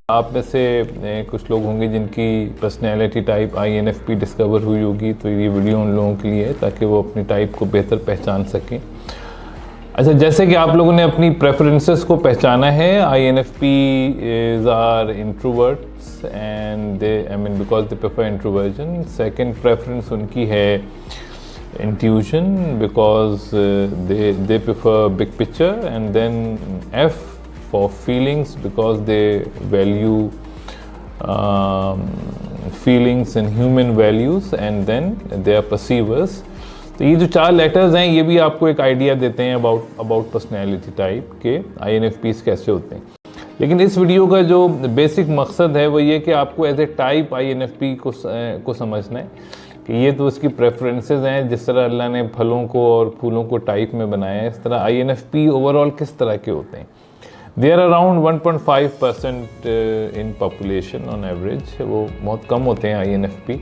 आप में से कुछ लोग होंगे जिनकी पर्सनैलिटी टाइप INFP डिस्कवर हुई होगी, तो ये वीडियो उन लोगों के लिए है ताकि वो अपनी टाइप को बेहतर पहचान सकें। अच्छा, जैसे कि आप लोगों ने अपनी प्रेफरेंसेस को पहचाना है, INFPs are introverts and they because they prefer introversion. Second preference उनकी है intuition because they prefer big picture, and then F for feelings because they value feelings and human values, and then they are perceivers। तो ये जो 4 letters हैं ये भी आपको एक आइडिया देते हैं अबाउट पर्सनैलिटी टाइप के INFPs कैसे होते हैं। लेकिन इस वीडियो का जो बेसिक मकसद है वो ये कि आपको एज ए टाइप INFP को समझना है कि ये तो इसकी प्रेफरेंसेस हैं। जिस तरह अल्लाह ने फलों को और फूलों को टाइप में बनाया है, इस तरह INFP ओवरऑल किस तरह के होते हैं। They are around 1.5% in population on average, वो बहुत कम होते हैं INFP।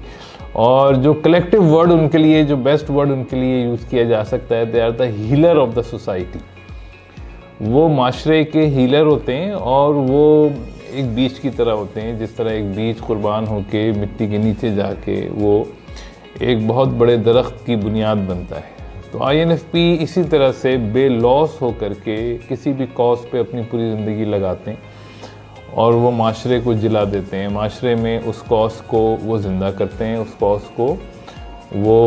और जो कलेक्टिव वर्ड उनके लिए, जो बेस्ट वर्ड उनके लिए यूज़ किया जा सकता है, they are the healer of the society. वो माशरे के हीलर होते हैं और वो एक बीज की तरह होते हैं। जिस तरह एक बीज कुर्बान होके मिट्टी के नीचे जाके वो एक बहुत बड़े दरख्त की बुनियाद बनता है, तो INFP इसी तरह से बेलॉस होकर के किसी भी कॉज पे अपनी पूरी ज़िंदगी लगाते हैं और वो माशरे को जिला देते हैं। माशरे में उस कॉज को वो ज़िंदा करते हैं, उस कॉज को वो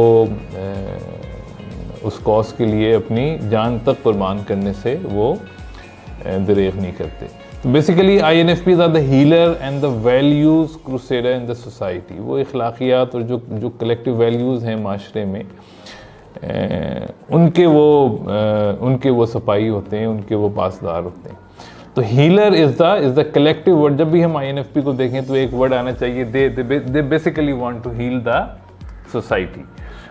उस कॉज के लिए अपनी जान तक कुर्बान करने से वो दरेग नहीं करते। तो basically INFPs are the healer and the values crusader in the society. वो अखलाकियात और जो कलेक्टिव वैल्यूज़ हैं माशरे में, उनके वो सफाई होते हैं, उनके वो पासदार होते हैं। तो healer is the collective word. जब भी हम INFP को देखें तो एक वर्ड आना चाहिए, they basically want to heal the society.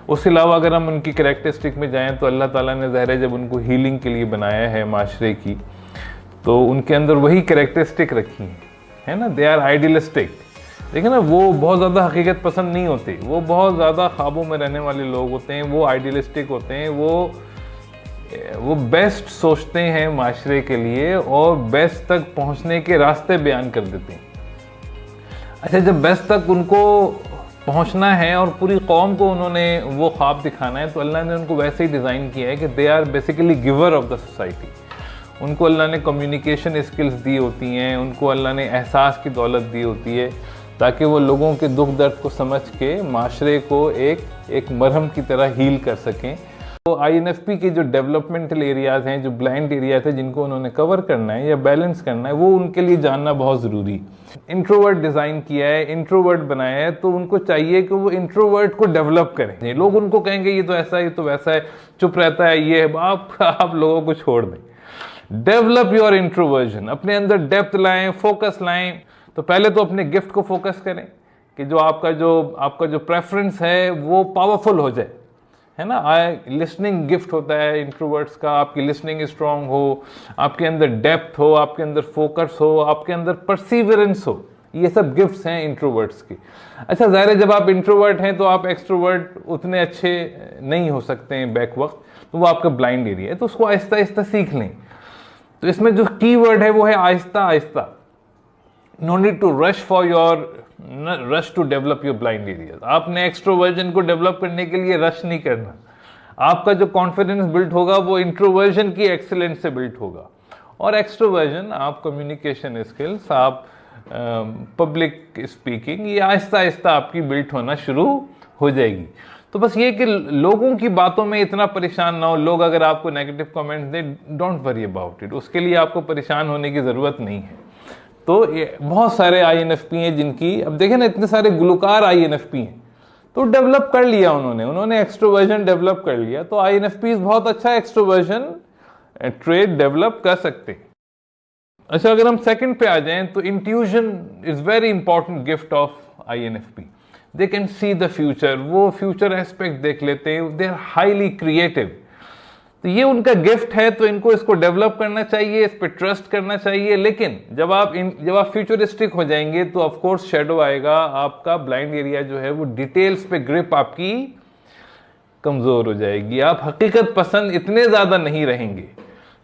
उसके अलावा अगर हम उनकी कैरेक्टरिस्टिक में जाएं तो अल्लाह ताला ने ज़ाहिर है जब उनको हीलिंग के लिए बनाया है माशरे की, तो उनके अंदर वही कैरेक्टरिस्टिक रखी है ना। They are idealistic. देखिए ना, वो बहुत ज़्यादा हकीकत पसंद नहीं होते, वो बहुत ज़्यादा ख्वाबों में रहने वाले लोग होते हैं, वो आइडियलिस्टिक होते हैं, वो बेस्ट सोचते हैं माशरे के लिए और बेस्ट तक पहुंचने के रास्ते बयान कर देते हैं। अच्छा, जब बेस्ट तक उनको पहुंचना है और पूरी कौम को उन्होंने वो ख्वाब दिखाना है, तो अल्लाह ने उनको वैसे ही डिज़ाइन किया है कि they are basically giver of the society. उनको अल्लाह ने कम्युनिकेशन स्किल्स दी होती हैं, उनको अल्लाह ने एहसास की दौलत दी होती है ताकि वो लोगों के दुख दर्द को समझ के माशरे को एक मरहम की तरह हील कर सकें। तो INFP के जो डेवलपमेंटल एरियाज़ हैं, जो ब्लाइंड एरियाज हैं जिनको उन्होंने कवर करना है या बैलेंस करना है, वो उनके लिए जानना बहुत ज़रूरी है। इंट्रोवर्ट डिज़ाइन किया है, इंट्रोवर्ट बनाया है, तो उनको चाहिए कि वो इंट्रोवर्ट को डेवलप करें। लोग उनको कहेंगे ये तो ऐसा है, ये तो वैसा है, चुप रहता है, ये है, आप लोगों को छोड़ दें। डेवलप योर इंट्रोवर्जन, अपने अंदर डेप्थ लाएं, फोकस लाएं। तो पहले तो अपने गिफ्ट को फोकस करें कि जो आपका जो प्रेफरेंस है वो पावरफुल हो जाए, है ना। लिसनिंग गिफ्ट होता है इंट्रोवर्ट्स का। आपकी लिसनिंग स्ट्रांग हो, आपके अंदर डेप्थ हो, आपके अंदर फोकस हो, आपके अंदर परसीवरेंस हो, ये सब गिफ्ट्स हैं इंट्रोवर्ट्स की। अच्छा, ज़ाहिर है जब आप इंट्रोवर्ट हैं तो आप एक्सट्रोवर्ट उतने अच्छे नहीं हो सकते हैं बैक वक्त, तो वो आपका ब्लाइंड एरिया है, तो उसको आहिस्ता आहिस्ता सीख लें। तो इसमें जो की वर्ड है वो है आहिस्ता आहिस्ता। No need to rush to develop your blind areas. आपने एक्सट्रोवर्जन को डेवलप करने के लिए रश नहीं करना। आपका जो कॉन्फिडेंस बिल्ड होगा वो इंट्रोवर्जन की एक्सीलेंस से बिल्ड होगा। और एक्सट्रोवर्जन, आप कम्युनिकेशन स्किल्स, आप पब्लिक स्पीकिंग, ये आहिस्ता आहिस्ता आपकी बिल्ड होना शुरू हो जाएगी। तो बस ये कि लोगों की बातों में इतना परेशान ना हो। लोग अगर आपको नेगेटिव कमेंट्स दें, डोंट वरी अबाउट इट, उसके लिए आपको परेशान होने की ज़रूरत नहीं है। तो बहुत सारे INFP हैं जिनकी, अब देखें ना, इतने सारे गुलकार INFP हैं, तो डेवलप कर लिया उन्होंने एक्सट्रोवर्जन डेवलप कर लिया। तो INFPs बहुत अच्छा एक्सट्रोवर्जन ट्रेड डेवलप कर सकते हैं। अच्छा, अगर हम सेकंड पे आ जाएं तो intuition is very important gift of INFP। They can see the future, वो फ्यूचर एस्पेक्ट देख लेते हैं, दे आर हाईली क्रिएटिव। तो ये उनका गिफ्ट है, तो इनको इसको डेवलप करना चाहिए, इस पर ट्रस्ट करना चाहिए। लेकिन जब आप फ्यूचरिस्टिक हो जाएंगे तो ऑफ कोर्स शेडो आएगा, आपका ब्लाइंड एरिया जो है वो डिटेल्स पे ग्रिप आपकी कमजोर हो जाएगी, आप हकीकत पसंद इतने ज्यादा नहीं रहेंगे।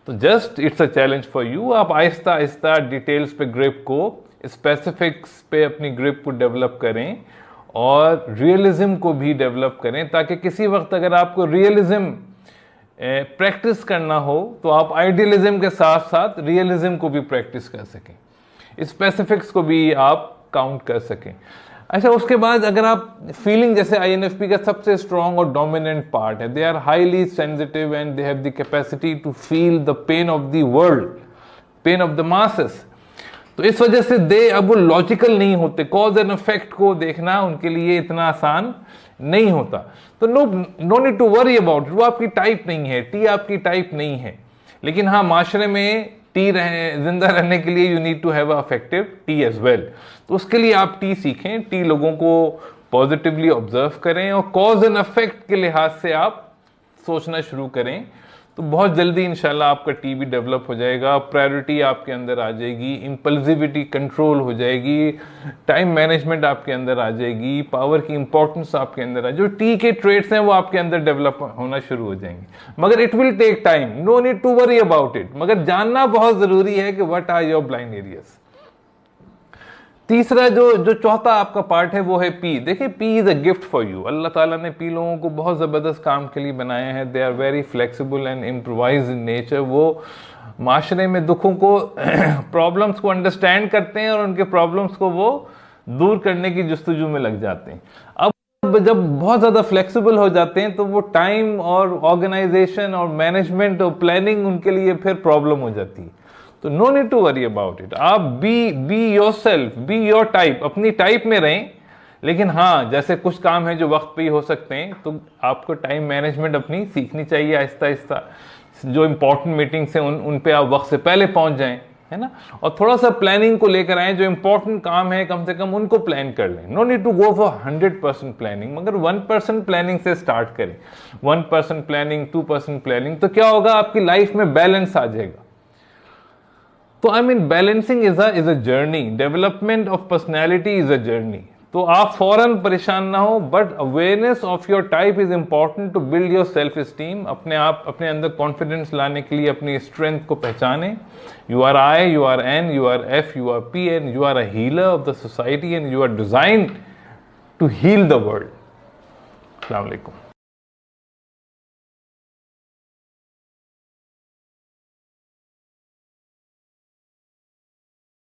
तो just it's a challenge for you, आप आहिस्ता आहिस्ता डिटेल्स पे ग्रिप को स्पेसिफिक्स पे अपनी ग्रिप को डेवलप करें और रियलिज्म को भी डेवलप करें, ताकि किसी वक्त अगर आपको रियलिज्म प्रैक्टिस करना हो तो आप आइडियलिज्म के साथ साथ रियलिज्म को भी प्रैक्टिस कर सकें, स्पेसिफिक्स को भी आप काउंट कर सकें। अच्छा, उसके बाद अगर आप फीलिंग, जैसे INFP का सबसे स्ट्रॉन्ग और डोमिनेंट पार्ट है, they are highly sensitive and they have the capacity to feel the pain of the world, pain of the masses. तो इस वजह से दे अब वो लॉजिकल नहीं होते, कॉज एंड इफेक्ट को देखना उनके लिए इतना आसान नहीं होता। तो no need to worry about it, वो आपकी टाइप नहीं है, टी आपकी टाइप नहीं है। लेकिन हाँ, माशरे में टी जिंदा रहने के लिए you need to have affectivity as well. तो उसके लिए आप टी सीखें, टी लोगों को पॉजिटिवली ऑब्जर्व करें और कॉज एंड इफेक्ट के लिहाज से आप सोचना शुरू करें, तो बहुत जल्दी इंशाल्लाह आपका टी भी डेवलप हो जाएगा, प्रायोरिटी आपके अंदर आ जाएगी, इंपल्सिविटी कंट्रोल हो जाएगी, टाइम मैनेजमेंट आपके अंदर आ जाएगी, पावर की इंपॉर्टेंस आपके अंदर आ, जो टी के ट्रेड्स हैं वो आपके अंदर डेवलप होना शुरू हो जाएंगे। मगर it will take time, no need to worry about it, मगर जानना बहुत जरूरी है कि what are your blind areas. तीसरा जो चौथा आपका पार्ट है वो है पी। देखिए, P is a gift for you. अल्लाह ताला ने पी लोगों को बहुत ज़बरदस्त काम के लिए बनाया है। They are very flexible and improvise in nature. वो माशरे में दुखों को प्रॉब्लम्स को अंडरस्टैंड करते हैं और उनके प्रॉब्लम्स को वो दूर करने की जस्तजू में लग जाते हैं। अब जब बहुत ज़्यादा फ्लेक्सिबल हो जाते हैं तो वो टाइम और ऑर्गेनाइजेशन और मैनेजमेंट और प्लानिंग उनके लिए फिर प्रॉब्लम हो जाती है। तो no need to worry about it. आप be yourself, be your type, अपनी टाइप में रहें। लेकिन हाँ, जैसे कुछ काम है जो वक्त पे ही हो सकते हैं, तो आपको टाइम मैनेजमेंट अपनी सीखनी चाहिए आहिस्ता आहिस्ता। जो इंपॉर्टेंट मीटिंग्स हैं उन पे आप वक्त से पहले पहुंच जाएं, है ना, और थोड़ा सा प्लानिंग को लेकर आए। जो इंपॉर्टेंट काम है कम से कम उनको प्लान कर लें। No need to go for 100% planning, मगर 1% प्लानिंग से स्टार्ट करें। 1% प्लानिंग, 2% प्लानिंग, तो क्या होगा, आपकी लाइफ में बैलेंस आ जाएगा। तो I mean balancing is a journey, development of personality is a journey. तो आप फौरन परेशान ना हो, but awareness of your type is important to build your self esteem. अपने अंदर कॉन्फिडेंस लाने के लिए अपनी स्ट्रेंथ को पहचानें। You are I, you are N, you are F, you are P, and you are a healer of the society and you are designed to heal the world. अस्सलाम वालेकुम।